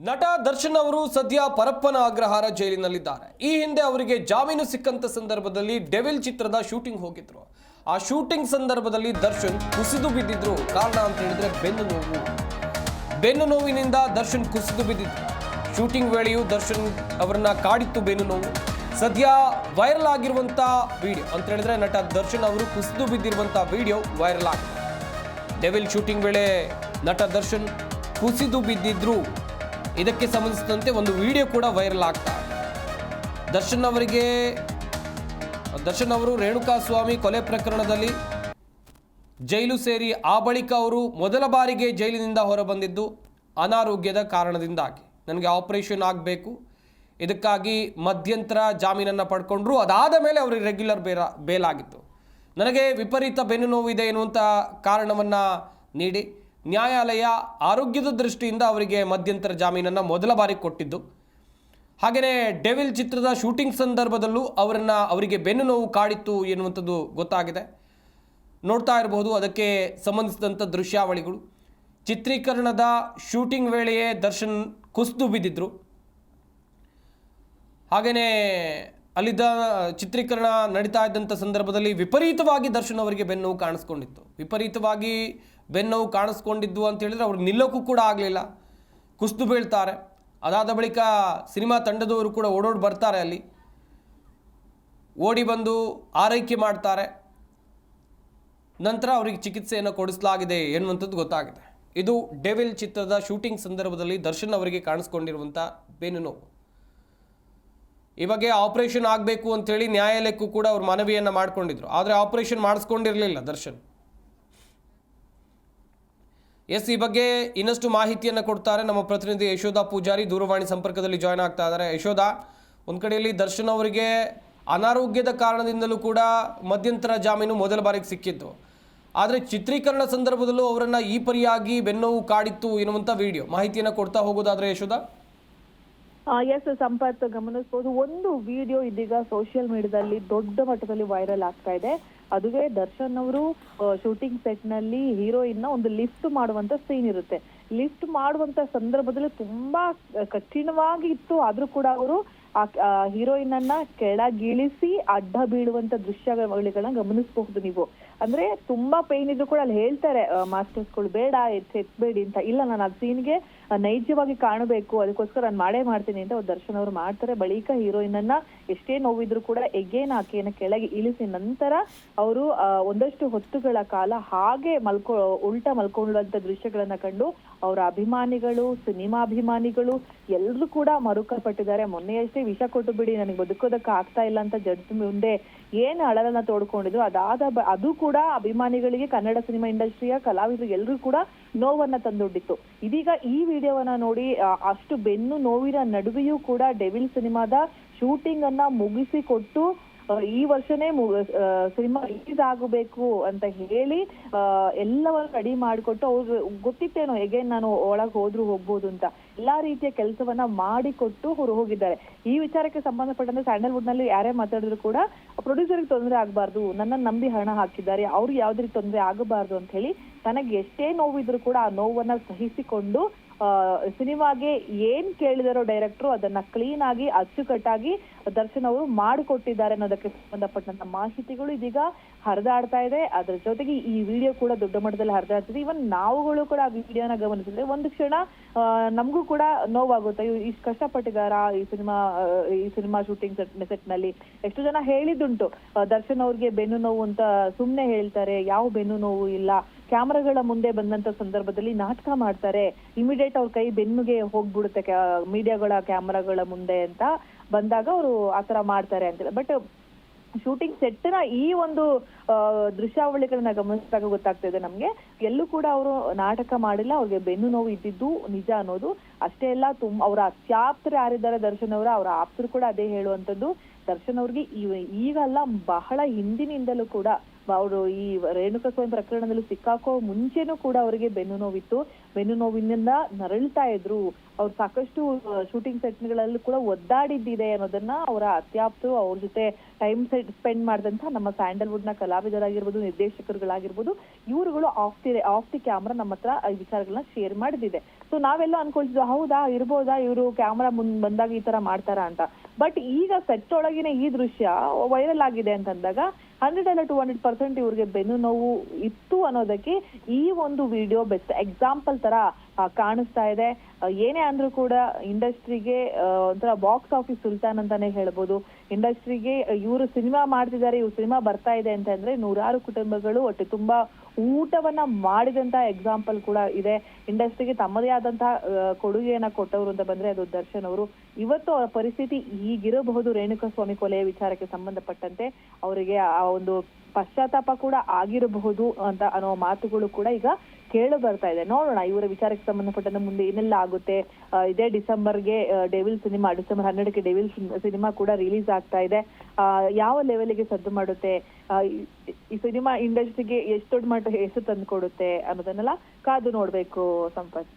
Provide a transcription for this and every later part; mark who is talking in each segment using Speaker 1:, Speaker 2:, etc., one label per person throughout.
Speaker 1: ನಟ ದರ್ಶನ್ ಅವರು ಸದ್ಯ ಪರಪ್ಪನ ಅಗ್ರಹಾರ ಜೈಲಿನಲ್ಲಿದ್ದಾರೆ. ಈ ಹಿಂದೆ ಅವರಿಗೆ ಜಾಮೀನು ಸಿಕ್ಕಂತ ಸಂದರ್ಭದಲ್ಲಿ ಡೆವಿಲ್ ಚಿತ್ರದ ಶೂಟಿಂಗ್ ಹೋಗಿದ್ರು. ಆ ಶೂಟಿಂಗ್ ಸಂದರ್ಭದಲ್ಲಿ ದರ್ಶನ್ ಕುಸಿದು ಬಿದ್ದಿದ್ರು. ಕಾರಣ ಅಂತ ಹೇಳಿದ್ರೆ ಬೆನ್ನು ನೋವಿನಿಂದ ದರ್ಶನ್ ಕುಸಿದು ಬಿದ್ದಿದ್ರು. ಶೂಟಿಂಗ್ ವೇಳೆಯೂ ದರ್ಶನ್ ಅವರನ್ನ ಕಾಡಿತ್ತು ಬೆನ್ನು ನೋವು. ಸದ್ಯ ವೈರಲ್ ಆಗಿರುವಂತ ವಿಡಿಯೋ ಅಂತ ಹೇಳಿದ್ರೆ ನಟ ದರ್ಶನ್ ಅವರು ಕುಸಿದು ಬಿದ್ದಿರುವಂತ ವಿಡಿಯೋ ವೈರಲ್ ಆಗಿದೆ. ಡೆವಿಲ್ ಶೂಟಿಂಗ್ ವೇಳೆ ನಟ ದರ್ಶನ್ ಕುಸಿದು ಬಿದ್ದಿದ್ರು. ಇದಕ್ಕೆ ಸಂಬಂಧಿಸಿದಂತೆ ಒಂದು ವಿಡಿಯೋ ಕೂಡ ವೈರಲ್ ಆಗ್ತಾ ಇದೆ. ದರ್ಶನ್ ಅವರು ರೇಣುಕಾಸ್ವಾಮಿ ಕೊಲೆ ಪ್ರಕರಣದಲ್ಲಿ ಜೈಲು ಸೇರಿ ಆ ಬಳಿಕ ಅವರು ಮೊದಲ ಬಾರಿಗೆ ಜೈಲಿನಿಂದ ಹೊರಬಂದಿದ್ದು ಅನಾರೋಗ್ಯದ ಕಾರಣದಿಂದಾಗಿ. ನನಗೆ ಆಪರೇಷನ್ ಆಗಬೇಕು, ಇದಕ್ಕಾಗಿ ಮಧ್ಯಂತರ ಜಾಮೀನನ್ನು ಪಡ್ಕೊಂಡ್ರು. ಅದಾದ ಮೇಲೆ ಅವರಿಗೆ ರೆಗ್ಯುಲರ್ ಬೇಲ್ ಆಗಿತ್ತು. ನನಗೆ ವಿಪರೀತ ಬೆನ್ನು ನೋವಿದೆ ಎನ್ನುವಂಥ ಕಾರಣವನ್ನು ನೀಡಿ ನ್ಯಾಯಾಲಯ ಆರೋಗ್ಯದ ದೃಷ್ಟಿಯಿಂದ ಅವರಿಗೆ ಮಧ್ಯಂತರ ಜಾಮೀನನ್ನು ಮೊದಲ ಬಾರಿ ಕೊಟ್ಟಿದ್ದು. ಹಾಗೆಯೇ ಡೆವಿಲ್ ಚಿತ್ರದ ಶೂಟಿಂಗ್ ಸಂದರ್ಭದಲ್ಲೂ ಅವರಿಗೆ ಬೆನ್ನು ನೋವು ಕಾಡಿತ್ತು ಎನ್ನುವಂಥದ್ದು ಗೊತ್ತಾಗಿದೆ. ನೋಡ್ತಾ ಇರಬಹುದು ಅದಕ್ಕೆ ಸಂಬಂಧಿಸಿದಂಥ ದೃಶ್ಯಾವಳಿಗಳು. ಚಿತ್ರೀಕರಣದ ಶೂಟಿಂಗ್ ವೇಳೆಯೇ ದರ್ಶನ್ ಕುಸಿದು ಬಿದ್ದಿದ್ರು. ಹಾಗೆಯೇ ಅಲ್ಲಿದ್ದ ಚಿತ್ರೀಕರಣ ನಡೀತಾ ಇದ್ದಂಥ ಸಂದರ್ಭದಲ್ಲಿ ವಿಪರೀತವಾಗಿ ದರ್ಶನ್ ಅವರಿಗೆ ಬೆನ್ನೋವು ಕಾಣಿಸ್ಕೊಂಡಿತ್ತು. ವಿಪರೀತವಾಗಿ ಬೆನ್ನೋವು ಕಾಣಿಸ್ಕೊಂಡಿದ್ದು ಅಂತ ಹೇಳಿದ್ರೆ ಅವ್ರಿಗೆ ನಿಲ್ಲೋಕ್ಕೂ ಕೂಡ ಆಗಲಿಲ್ಲ, ಕುಸಿದು ಬೀಳ್ತಾರೆ. ಅದಾದ ಬಳಿಕ ಸಿನಿಮಾ ತಂಡದವರು ಕೂಡ ಓಡೋಡಿ ಬರ್ತಾರೆ, ಅಲ್ಲಿ ಓಡಿ ಬಂದು ಆರೈಕೆ ಮಾಡ್ತಾರೆ. ನಂತರ ಅವರಿಗೆ ಚಿಕಿತ್ಸೆಯನ್ನು ಕೊಡಿಸಲಾಗಿದೆ ಎನ್ನುವಂಥದ್ದು ಗೊತ್ತಾಗಿದೆ. ಇದು ಡೆವಿಲ್ ಚಿತ್ರದ ಶೂಟಿಂಗ್ ಸಂದರ್ಭದಲ್ಲಿ ದರ್ಶನ್ ಅವರಿಗೆ ಕಾಣಿಸ್ಕೊಂಡಿರುವಂಥ ಬೆನ್ನು ನೋವು. ಈ ಬಗ್ಗೆ ಆಪರೇಷನ್ ಆಗಬೇಕು ಅಂಥೇಳಿ ನ್ಯಾಯಾಲಯಕ್ಕೂ ಕೂಡ ಅವರು ಮನವಿಯನ್ನು ಮಾಡಿಕೊಂಡಿದ್ರು. ಆದರೆ ಆಪರೇಷನ್ ಮಾಡಿಸ್ಕೊಂಡಿರಲಿಲ್ಲ ದರ್ಶನ್. ಈ ಬಗ್ಗೆ ಇನ್ನಷ್ಟು ಮಾಹಿತಿಯನ್ನು ಕೊಡ್ತಾರೆ ನಮ್ಮ ಪ್ರತಿನಿಧಿ ಯಶೋಧ ಪೂಜಾರಿ. ದೂರವಾಣಿ ಸಂಪರ್ಕದಲ್ಲಿ ಜಾಯ್ನ್ ಆಗ್ತಾ ಇದ್ದಾರೆ. ಯಶೋಧ, ಒಂದು ಕಡೆಯಲ್ಲಿ ದರ್ಶನ್ ಅವರಿಗೆ ಅನಾರೋಗ್ಯದ ಕಾರಣದಿಂದಲೂ ಕೂಡ ಮಧ್ಯಂತರ ಜಾಮೀನು ಮೊದಲ ಬಾರಿಗೆ ಸಿಕ್ಕಿತ್ತು. ಆದರೆ ಚಿತ್ರೀಕರಣ ಸಂದರ್ಭದಲ್ಲೂ ಅವರನ್ನು ಈ ಪರಿಯಾಗಿ ಬೆನ್ನೋವು ಕಾಡಿತ್ತು ಎನ್ನುವಂಥ ವಿಡಿಯೋ ಮಾಹಿತಿಯನ್ನು ಕೊಡ್ತಾ ಹೋಗೋದಾದ್ರೆ ಯಶೋಧ.
Speaker 2: ಎಸ್ ಸಂಪತ್, ಗಮನಿಸಬಹುದು ಒಂದು ವಿಡಿಯೋ ಇದೀಗ ಸೋಷಿಯಲ್ ಮೀಡಿಯಾದಲ್ಲಿ ದೊಡ್ಡ ಮಟ್ಟದಲ್ಲಿ ವೈರಲ್ ಆಗ್ತಾ ಇದೆ. ಅದುವೇ ದರ್ಶನ್ ಅವರು ಶೂಟಿಂಗ್ ಸೆಟ್ ನಲ್ಲಿ ಹೀರೋಯಿನ್ ಒಂದು ಲಿಫ್ಟ್ ಮಾಡುವಂತ ಸೀನ್ ಇರುತ್ತೆ. ಲಿಫ್ಟ್ ಮಾಡುವಂತ ಸಂದರ್ಭದಲ್ಲಿ ತುಂಬಾ ಕಠಿಣವಾಗಿ ಇತ್ತು. ಆದ್ರೂ ಕೂಡ ಅವರು ಆ ಹೀರೋಯಿನ್ ಅನ್ನ ಕೆಳಗಿಳಿಸಿ ಅಡ್ಡ ಬೀಳುವಂತ ದೃಶ್ಯಗಳನ್ನ ಗಮನಿಸಬಹುದು ನೀವು. ಅಂದ್ರೆ ತುಂಬಾ ಪೇನ್ ಇದ್ರು ಕೂಡ ಅಲ್ಲಿ ಹೇಳ್ತಾರೆ ಮಾಸ್ಟರ್ಸ್ಗಳು, ಬೇಡ ಎತ್ಬೇಡಿ ಅಂತ. ಇಲ್ಲ, ನಾನು ಆ ಸೀನ್ಗೆ ನೈಜವಾಗಿ ಕಾಣಬೇಕು, ಅದಕ್ಕೋಸ್ಕರ ನಾನು ಮಾಡೇ ಮಾಡ್ತೀನಿ ಅಂತ ದರ್ಶನ್ ಅವರು ಮಾಡ್ತಾರೆ. ಬಳಿಕ ಹೀರೋಯಿನ್ ಅನ್ನ ಎಷ್ಟೇ ನೋವಿದ್ರು ಕೂಡ ಎಗೇನ್ ಆಕೆಯನ್ನ ಕೆಳಗೆ ಇಳಿಸಿ ನಂತರ ಅವರು ಒಂದಷ್ಟು ಹೊತ್ತುಗಳ ಕಾಲ ಹಾಗೆ ಉಲ್ಟಾ ಮಲ್ಕೊಳ್ಳುವಂತ ದೃಶ್ಯಗಳನ್ನ ಕಂಡು ಅವರ ಅಭಿಮಾನಿಗಳು, ಸಿನಿಮಾ ಅಭಿಮಾನಿಗಳು ಎಲ್ಲರೂ ಕೂಡ ಮರುಕಲ್ಪಟ್ಟಿದ್ದಾರೆ. ಮೊನ್ನೆಯಷ್ಟೇ ವಿಷ ಕೊಟ್ಟು ಬಿಡಿ, ನನಗೆ ಬದುಕೋದಕ್ಕೆ ಆಗ್ತಾ ಇಲ್ಲ ಅಂತ ಜಡ್ಜ್ ಮುಂದೆ ಏನು ಅಳಲನ್ನ ತೋಡ್ಕೊಂಡಿದ್ರು. ಅದು ಕೂಡ ಅಭಿಮಾನಿಗಳಿಗೆ, ಕನ್ನಡ ಸಿನಿಮಾ ಇಂಡಸ್ಟ್ರಿಯ ಕಲಾವಿದರು ಎಲ್ಲರೂ ಕೂಡ ನೋವನ್ನ ತಂದೊಡ್ಡಿತ್ತು. ಇದೀಗ ಈ ವಿಡಿಯೋವನ್ನ ನೋಡಿ ಅಷ್ಟು ಬೆನ್ನು ನೋವಿನ ನಡುವೆಯೂ ಕೂಡ ಡೆವಿಲ್ ಸಿನಿಮಾದ ಶೂಟಿಂಗ್ ಅನ್ನ ಮುಗಿಸಿಕೊಟ್ಟು ಈ ವರ್ಷನೇ ಸಿನಿಮಾ ರಿಲೀಸ್ ಆಗಬೇಕು ಅಂತ ಹೇಳಿ ಎಲ್ಲವನ್ನು ರೆಡಿ ಮಾಡಿಕೊಟ್ಟು, ಅವ್ರು ಗೊತ್ತಿತ್ತೇನೋ ಹೇಗೆ ನಾನು ಒಳಗೆ ಹೋಗ್ಬೋದು ಅಂತ ಎಲ್ಲಾ ರೀತಿಯ ಕೆಲಸವನ್ನ ಮಾಡಿಕೊಟ್ಟು ಹೊರ ಹೋಗಿದ್ದಾರೆ. ಈ ವಿಚಾರಕ್ಕೆ ಸಂಬಂಧಪಟ್ಟಂತೆ ಸ್ಯಾಂಡಲ್ವುಡ್ ನಲ್ಲಿ ಯಾರೇ ಮಾತಾಡಿದ್ರು ಕೂಡ ಪ್ರೊಡ್ಯೂಸರ್ಗೆ ತೊಂದರೆ ಆಗಬಾರ್ದು, ನನ್ನನ್ನು ನಂಬಿ ಹಣ ಹಾಕಿದ್ದಾರೆ, ಅವ್ರಿಗೆ ಯಾವ್ದೇ ತೊಂದರೆ ಆಗಬಾರ್ದು ಅಂತ ಹೇಳಿ ತನಗೆ ಎಷ್ಟೇ ನೋವಿದ್ರು ಕೂಡ ಆ ನೋವನ್ನ ಸಹಿಸಿಕೊಂಡು ಸಿನಿಮಾಗೆ ಏನ್ ಕೇಳಿದಾರೋ ಡೈರೆಕ್ಟ್ರು ಅದನ್ನ ಕ್ಲೀನ್ ಆಗಿ ಅಚ್ಚುಕಟ್ಟಾಗಿ ದರ್ಶನ್ ಅವರು ಮಾಡಿಕೊಟ್ಟಿದ್ದಾರೆ ಅನ್ನೋದಕ್ಕೆ ಸಂಬಂಧಪಟ್ಟಂತ ಮಾಹಿತಿಗಳು ಇದೀಗ ಹರಿದಾಡ್ತಾ ಇದೆ. ಅದ್ರ ಜೊತೆಗೆ ಈ ವಿಡಿಯೋ ಕೂಡ ದೊಡ್ಡ ಮಟ್ಟದಲ್ಲಿ ಹರಿದಾಡ್ತಿದೆ. ಇವನ್ ನಾವುಗಳು ಕೂಡ ಆ ವಿಡಿಯೋನ ಗಮನಿಸಿದ್ರೆ ಒಂದು ಕ್ಷಣ ನಮಗೂ ಕೂಡ ನೋವಾಗುತ್ತೆ. ಇಷ್ಟು ಕಷ್ಟಪಟ್ಟಿದಾರ ಈ ಸಿನಿಮಾ ಶೂಟಿಂಗ್ ಸೆಟ್ ನಲ್ಲಿ. ಎಷ್ಟು ಜನ ಹೇಳಿದ್ದುಂಟು ದರ್ಶನ್ ಅವ್ರಿಗೆ ಬೆನ್ನು ನೋವು ಅಂತ ಸುಮ್ನೆ ಹೇಳ್ತಾರೆ, ಯಾವ ಬೆನ್ನು ನೋವು ಇಲ್ಲ. ಕ್ಯಾಮರಾಗಳ ಮುಂದೆ ಬಂದಂತ ಸಂದರ್ಭದಲ್ಲಿ ನಾಟಕ ಮಾಡ್ತಾರೆ, ಇಮಿಡಿಯೇಟ್ ಅವ್ರ ಕೈ ಬೆನ್ನುಗೆ ಹೋಗ್ಬಿಡುತ್ತೆ ಮೀಡಿಯಾಗಳ ಕ್ಯಾಮರಾಗಳ ಮುಂದೆ ಅಂತ ಬಂದಾಗ ಅವರು ಆತರ ಮಾಡ್ತಾರೆ ಅಂತ. ಬಟ್ ಶೂಟಿಂಗ್ ಸೆಟ್ ನ ಈ ಒಂದು ದೃಶ್ಯಾವಳಿಗಳನ್ನ ಗಮನಿಸಿದಾಗ ಗೊತ್ತಾಗ್ತಾ ಇದೆ ನಮ್ಗೆ, ಎಲ್ಲೂ ಕೂಡ ಅವರು ನಾಟಕ ಮಾಡಿಲ್ಲ. ಅವ್ರಿಗೆ ಬೆನ್ನು ನೋವು ಇದ್ದಿದ್ದು ನಿಜ ಅನ್ನೋದು. ಅಷ್ಟೇ ಅಲ್ಲ, ಅವರ ಅತ್ಯಾಪ್ತರು ಯಾರಿದ್ದಾರೆ ದರ್ಶನ್ ಅವರ ಆಪ್ತರು ಕೂಡ ಅದೇ ಹೇಳುವಂತದ್ದು. ದರ್ಶನ್ ಅವ್ರಿಗೆ ಈಗಲ್ಲ, ಬಹಳ ಹಿಂದಿನಿಂದಲೂ ಕೂಡ ಅವರು ಈ ರೇಣುಕಾಸ್ವಾಮಿ ಪ್ರಕರಣದಲ್ಲಿ ಸಿಕ್ಕಾಕೋ ಮುಂಚೆನೂ ಕೂಡ ಅವರಿಗೆ ಬೆನ್ನು ನೋವಿತ್ತು. ಬೆನ್ನು ನೋವಿನಿಂದ ನರಳ್ತಾ ಇದ್ರು. ಅವ್ರು ಸಾಕಷ್ಟು ಶೂಟಿಂಗ್ ಸೆಟ್ಗಳಲ್ಲೂ ಕೂಡ ಒದ್ದಾಡಿದ್ದಿದೆ ಅನ್ನೋದನ್ನ ಅವರ ಅತ್ಯಾಪ್ತರು ಅವ್ರ ಜೊತೆ ಟೈಮ್ ಸ್ಪೆಂಡ್ ಮಾಡಿದಂತ ನಮ್ಮ ಸ್ಯಾಂಡಲ್ವುಡ್ ನ ಕಲಾವಿದರಾಗಿರ್ಬೋದು, ನಿರ್ದೇಶಕರುಗಳಾಗಿರ್ಬೋದು, ಇವರುಗಳು ಆಫ್ ದಿ ಕ್ಯಾಮ್ರಾ ನಮ್ಮ ಹತ್ರ ಈ ವಿಚಾರಗಳನ್ನ ಶೇರ್ ಮಾಡಿದಿದೆ. ಸೊ ನಾವೆಲ್ಲ ಅನ್ಕೊಳ್ತಿದ್ವಿ, ಹೌದಾ ಇರ್ಬೋದಾ ಇವರು ಕ್ಯಾಮ್ರಾ ಮುಂದ್ ಬಂದಾಗ ಈ ತರ ಮಾಡ್ತಾರಾ ಅಂತ. ಬಟ್ ಈಗ ಸೆಟ್ ಒಳಗಿನ ಈ ದೃಶ್ಯ ವೈರಲ್ ಆಗಿದೆ ಅಂತಂದಾಗ 100 ಅಲ್ಲ 200% ಇವ್ರಿಗೆ ಬೆನ್ನು ನೋವು ಇತ್ತು ಅನ್ನೋದಕ್ಕೆ ಈ ಒಂದು ವಿಡಿಯೋ ಬೆಸ್ಟ್ ಎಕ್ಸಾಂಪಲ್ ತರ ಕಾಣಿಸ್ತಾ ಇದೆ. ಏನೇ ಅಂದ್ರೂ ಕೂಡ ಇಂಡಸ್ಟ್ರಿಗೆ ಒಂಥರ ಬಾಕ್ಸ್ ಆಫೀಸ್ ಸುಲ್ತಾನ್ ಅಂತಾನೆ ಹೇಳ್ಬೋದು. ಇಂಡಸ್ಟ್ರಿಗೆ ಇವರು ಸಿನಿಮಾ ಮಾಡ್ತಿದ್ದಾರೆ, ಇವ್ರು ಸಿನಿಮಾ ಬರ್ತಾ ಇದೆ ಅಂತಂದ್ರೆ ನೂರಾರು ಕುಟುಂಬಗಳು ಹೊಟ್ಟೆ ತುಂಬಾ ಊಟವನ್ನ ಮಾಡಿದಂತ ಎಕ್ಸಾಂಪಲ್ ಕೂಡ ಇದೆ. ಇಂಡಸ್ಟ್ರಿಗೆ ತಮ್ಮದೇ ಆದಂತಹ ಕೊಡುಗೆಯನ್ನ ಕೊಟ್ಟವರು ಅಂತ ಬಂದ್ರೆ ಅದು ದರ್ಶನ್ ಅವರು. ಇವತ್ತು ಅವರ ಪರಿಸ್ಥಿತಿ ಹೀಗಿರಬಹುದು. ರೇಣುಕಾಸ್ವಾಮಿ ಕೊಲೆಯ ವಿಚಾರಕ್ಕೆ ಸಂಬಂಧಪಟ್ಟಂತೆ ಅವರಿಗೆ ಆ ಒಂದು ಪಶ್ಚಾತ್ತಾಪ ಕೂಡ ಆಗಿರಬಹುದು ಅಂತ ಅನ್ನೋ ಮಾತುಗಳು ಕೂಡ ಈಗ ಕೇಳು ಬರ್ತಾ ಇದೆ. ನೋಡೋಣ ಇವರ ವಿಚಾರಕ್ಕೆ ಸಂಬಂಧಪಟ್ಟಂತೆ ಮುಂದೆ ಏನೆಲ್ಲ ಆಗುತ್ತೆ. ಇದೇ ಡಿಸೆಂಬರ್ಗೆ ಡಿಸೆಂಬರ್ 12ಕ್ಕೆ ಡೆವಿಲ್ ಸಿನಿಮಾ ಕೂಡ ರಿಲೀಸ್ ಆಗ್ತಾ ಇದೆ. ಯಾವ ಲೆವೆಲ್ಗೆ ಸದ್ದು ಮಾಡುತ್ತೆ, ಈ ಸಿನಿಮಾ ಇಂಡಸ್ಟ್ರಿಗೆ ಎಷ್ಟು ದೊಡ್ಡ ಮಟ್ಟ ಹೆಸರು ತಂದು ಕೊಡುತ್ತೆ ಅನ್ನೋದನ್ನೆಲ್ಲ ಕಾದು ನೋಡ್ಬೇಕು. ಸಂಪತ್,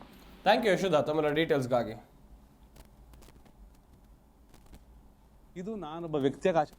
Speaker 1: ಥ್ಯಾಂಕ್ ಯು ಯಶೋಧ ತಮ್ಮ ಡೀಟೇಲ್ಸ್ಗಾಗಿ.
Speaker 3: ಇದು ನಾನೊಬ್ಬ ವ್ಯಕ್ತಿಯಾಗಿ